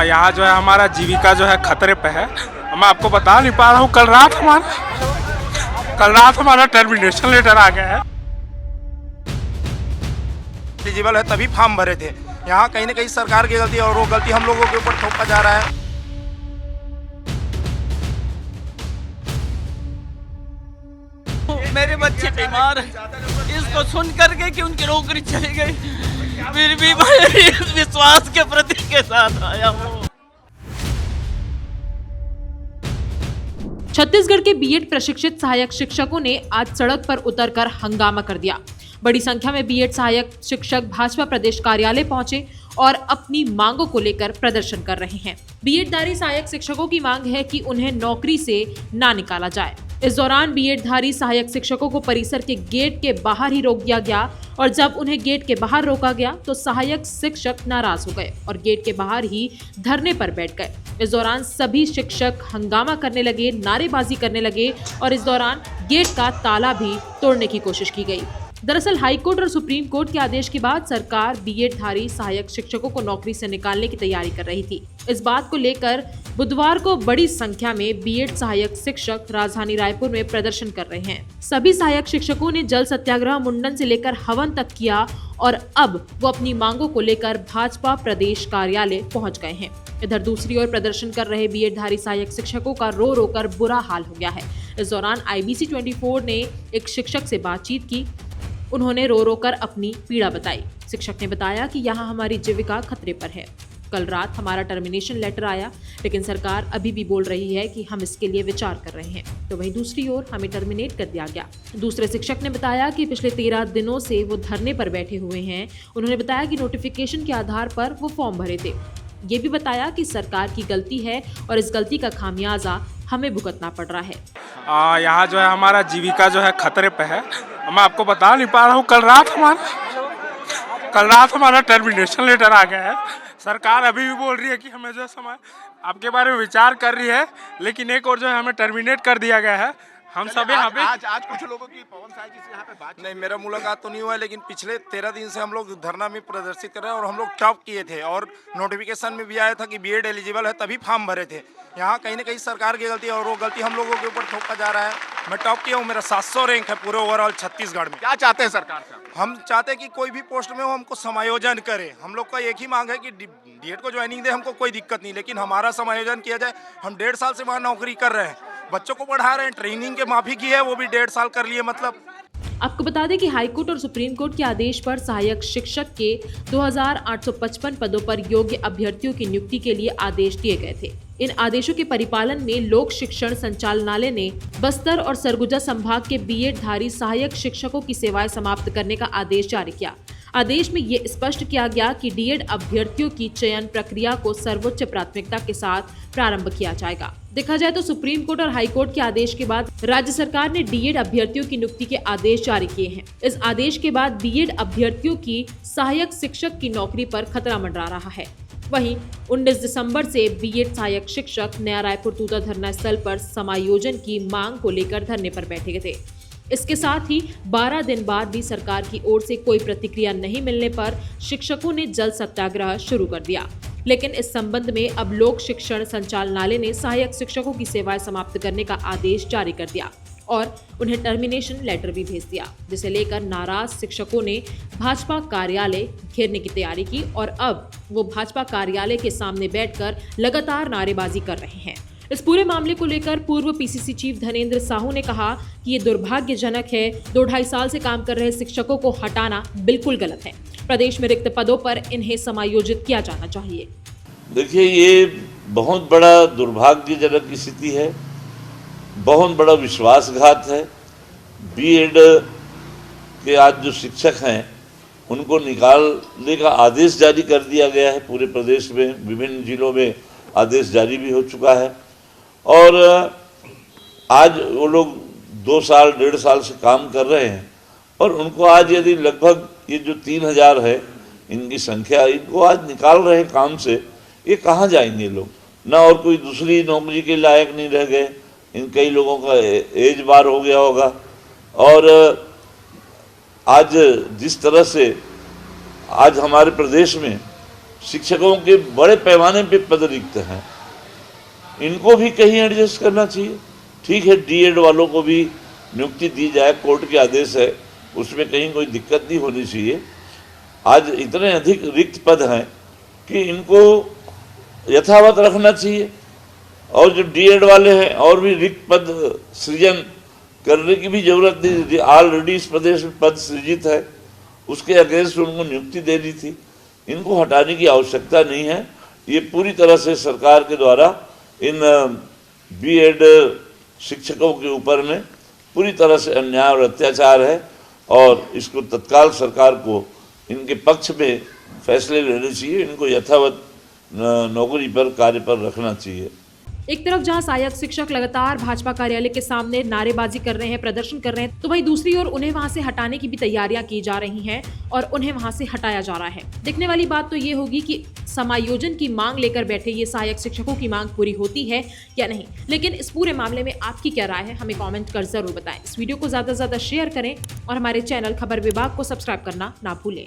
यहाँ जो है हमारा जीविका जो है खतरे पे है। मैं आपको बता नहीं पा रहा हूँ, कल रात हमारा टर्मिनेशन लेटर आ गया है। एलिजिबल है तभी फॉर्म भरे थे। यहाँ कहीं ना कहीं सरकार की गलती है और वो गलती हम लोगों के ऊपर थोपा जा रहा है। मेरे बच्चे बीमार हैं, इसको सुन करके कि उनकी नौकरी चली गई, फिर भी मैं इस विश्वास के प्रतीक के साथ आया हूँ। छत्तीसगढ़ के बीएड प्रशिक्षित सहायक शिक्षकों ने आज सड़क पर उतरकर हंगामा कर दिया। बड़ी संख्या में बीएड सहायक शिक्षक भाजपा प्रदेश कार्यालय पहुंचे और अपनी मांगों को लेकर प्रदर्शन कर रहे हैं। बीएडधारी सहायक शिक्षकों की मांग है कि उन्हें नौकरी से ना निकाला जाए। इस दौरान बीएडधारी सहायक शिक्षकों को परिसर के गेट के बाहर ही रोक दिया गया और जब उन्हें गेट के बाहर रोका गया तो सहायक शिक्षक नाराज हो गए और गेट के बाहर ही धरने पर बैठ गए। इस दौरान सभी शिक्षक हंगामा करने लगे, नारेबाजी करने लगे और इस दौरान गेट का ताला भी तोड़ने की कोशिश की गई। दरअसल हाईकोर्ट और सुप्रीम कोर्ट के आदेश के बाद सरकार बीएडधारी सहायक शिक्षकों को नौकरी से निकालने की तैयारी कर रही थी। इस बात को लेकर बुधवार को बड़ी संख्या में बीएड सहायक शिक्षक राजधानी रायपुर में प्रदर्शन कर रहे हैं। सभी सहायक शिक्षकों ने जल सत्याग्रह, मुंडन से लेकर हवन तक किया और अब वो अपनी मांगों को लेकर भाजपा प्रदेश कार्यालय पहुंच गए हैं। इधर दूसरी ओर प्रदर्शन कर रहे बीएडधारी सहायक शिक्षकों का रो रो कर बुरा हाल हो गया है। इस दौरान IBC 24 ने एक शिक्षक से बातचीत की। उन्होंने रो रो कर अपनी पीड़ा बताई। शिक्षक ने बताया कि यहाँ हमारी जीविका खतरे पर है। कल रात हमारा टर्मिनेशन लेटर आया, लेकिन सरकार अभी भी बोल रही है कि हम इसके लिए विचार कर रहे हैं। तो वहीं दूसरी ओर हमें टर्मिनेट कर दिया गया। दूसरे शिक्षक ने बताया कि पिछले 13 दिनों से वो धरने पर बैठे हुए हैं। उन्होंने बताया कि नोटिफिकेशन के आधार पर वो फॉर्म भरे थे। ये भी बताया कि सरकार की गलती है और इस गलती का खामियाजा हमें भुगतना पड़ रहा है। यहाँ जो है हमारा जीविका जो है खतरे पे है। मैं आपको बता नहीं पा रहा हूँ, कल रात हमारा टर्मिनेशन लेटर आ गया है। सरकार अभी भी बोल रही है कि हमें जो है समय आपके बारे में विचार कर रही है, लेकिन एक और जो है हमें टर्मिनेट कर दिया गया है। हम सब यहाँ पे आज कुछ लोगों की पवन साय जी से यहाँ पे बात नहीं, मेरा मुलाकात तो नहीं हुआ है, लेकिन पिछले 13 दिन से हम लोग धरना में प्रदर्शित कर रहे हैं और हम लोग टॉप किए थे और नोटिफिकेशन में भी आया था कि बीएड एलिजिबल है तभी फॉर्म भरे थे। यहाँ कहीं ना कहीं सरकार की गलती है और वो गलती हम लोगों के ऊपर थोपा जा रहा है। मैं टॉप किया हूँ, मेरा 700 रैंक है पूरे ओवरऑल छत्तीसगढ़ में। क्या चाहते हैं सरकार से? हम चाहते हैं कि कोई भी पोस्ट में वो हमको समायोजन करे। हम लोग का एक ही मांग है कि डीएड को ज्वाइनिंग दे, हमको कोई दिक्कत नहीं, लेकिन हमारा समायोजन किया जाए। हम 1.5 साल से वहाँ नौकरी कर रहे हैं, बच्चों को पढ़ा रहे हैं, ट्रेनिंग के माफी की है, वो भी 1.5 साल कर लिए। मतलब आपको बता दें कि हाईकोर्ट और सुप्रीम कोर्ट के आदेश पर सहायक शिक्षक के 2855 पदों पर योग्य अभ्यर्थियों की नियुक्ति के लिए आदेश दिए गए थे। इन आदेशों के परिपालन में लोक शिक्षण संचालनालय ने बस्तर और सरगुजा संभाग के बीएडधारी सहायक शिक्षकों की सेवाएं समाप्त करने का आदेश जारी किया। आदेश में ये स्पष्ट किया गया कि डीएड अभ्यर्थियों की चयन प्रक्रिया को सर्वोच्च प्राथमिकता के साथ प्रारंभ किया जाएगा। देखा जाए तो सुप्रीम कोर्ट और हाई कोर्ट के आदेश के बाद राज्य सरकार ने डीएड अभ्यर्थियों की नियुक्ति के आदेश जारी किए हैं। इस आदेश के बाद बीएड अभ्यर्थियों की सहायक शिक्षक की नौकरी पर खतरा मंडरा रहा है। वहीं 19 दिसंबर से बीएड सहायक शिक्षक नया रायपुर तूता धरना स्थल पर समायोजन की मांग को लेकर धरने पर बैठे थे। इसके साथ ही 12 दिन बाद भी सरकार की ओर से कोई प्रतिक्रिया नहीं मिलने पर शिक्षकों ने जल सत्याग्रह शुरू कर दिया। लेकिन इस संबंध में अब लोक शिक्षण संचालनालय ने सहायक शिक्षकों की सेवाएं समाप्त करने का आदेश जारी कर दिया और उन्हें टर्मिनेशन लेटर भी भेज दिया, जिसे लेकर नाराज शिक्षकों ने भाजपा कार्यालय घेरने की तैयारी की और अब वो भाजपा कार्यालय के सामने बैठकर लगातार नारेबाजी कर रहे हैं। इस पूरे मामले को लेकर पूर्व पीसीसी चीफ धनेंद्र साहू ने कहा कि ये दुर्भाग्यजनक है। 2-2.5 साल से काम कर रहे शिक्षकों को हटाना बिल्कुल गलत है। प्रदेश में रिक्त पदों पर इन्हें समायोजित किया जाना चाहिए। देखिए, ये बहुत बड़ा दुर्भाग्यजनक स्थिति है, बहुत बड़ा विश्वासघात है। बीएड के आज जो शिक्षक हैं उनको निकालने का आदेश जारी कर दिया गया है। पूरे प्रदेश में विभिन्न जिलों में आदेश जारी भी हो चुका है और आज वो लोग 2 साल 1.5 साल से काम कर रहे हैं और उनको आज यदि लगभग ये जो 3000 है इनकी संख्या, इनको आज निकाल रहे हैं काम से, ये कहाँ जाएंगे लोग? ना और कोई दूसरी नौकरी के लायक नहीं रह गए। इन कई लोगों का एज बार हो गया होगा और आज जिस तरह से आज हमारे प्रदेश में शिक्षकों के बड़े पैमाने पे पद रिक्त हैं, इनको भी कहीं एडजस्ट करना चाहिए। ठीक है, डीएड वालों को भी नियुक्ति दी जाए, कोर्ट के आदेश है, उसमें कहीं कोई दिक्कत नहीं होनी चाहिए। आज इतने अधिक रिक्त पद हैं कि इनको यथावत रखना चाहिए, और जो डीएड वाले हैं और भी रिक्त पद सृजन करने की भी जरूरत नहीं। ऑलरेडी इस प्रदेश में पद सृजित है, उसके अगेंस्ट उनको नियुक्ति देनी थी, इनको हटाने की आवश्यकता नहीं है। ये पूरी तरह से सरकार के द्वारा इन बीएड शिक्षकों के ऊपर में पूरी तरह से अन्याय और अत्याचार है, और इसको तत्काल सरकार को इनके पक्ष में फैसले लेने चाहिए, इनको यथावत नौकरी पर, कार्य पर रखना चाहिए। एक तरफ जहां सहायक शिक्षक लगातार भाजपा कार्यालय के सामने नारेबाजी कर रहे हैं, प्रदर्शन कर रहे हैं, तो वहीं दूसरी ओर उन्हें वहां से हटाने की भी तैयारियां की जा रही हैं और उन्हें वहां से हटाया जा रहा है। देखने वाली बात तो ये होगी कि समायोजन की मांग लेकर बैठे ये सहायक शिक्षकों की मांग पूरी होती है या नहीं। लेकिन इस पूरे मामले में आपकी क्या राय है, हमें कॉमेंट कर जरूर बताएं। इस वीडियो को ज्यादा से ज्यादा शेयर करें और हमारे चैनल खबर विभाग को सब्सक्राइब करना ना भूलें।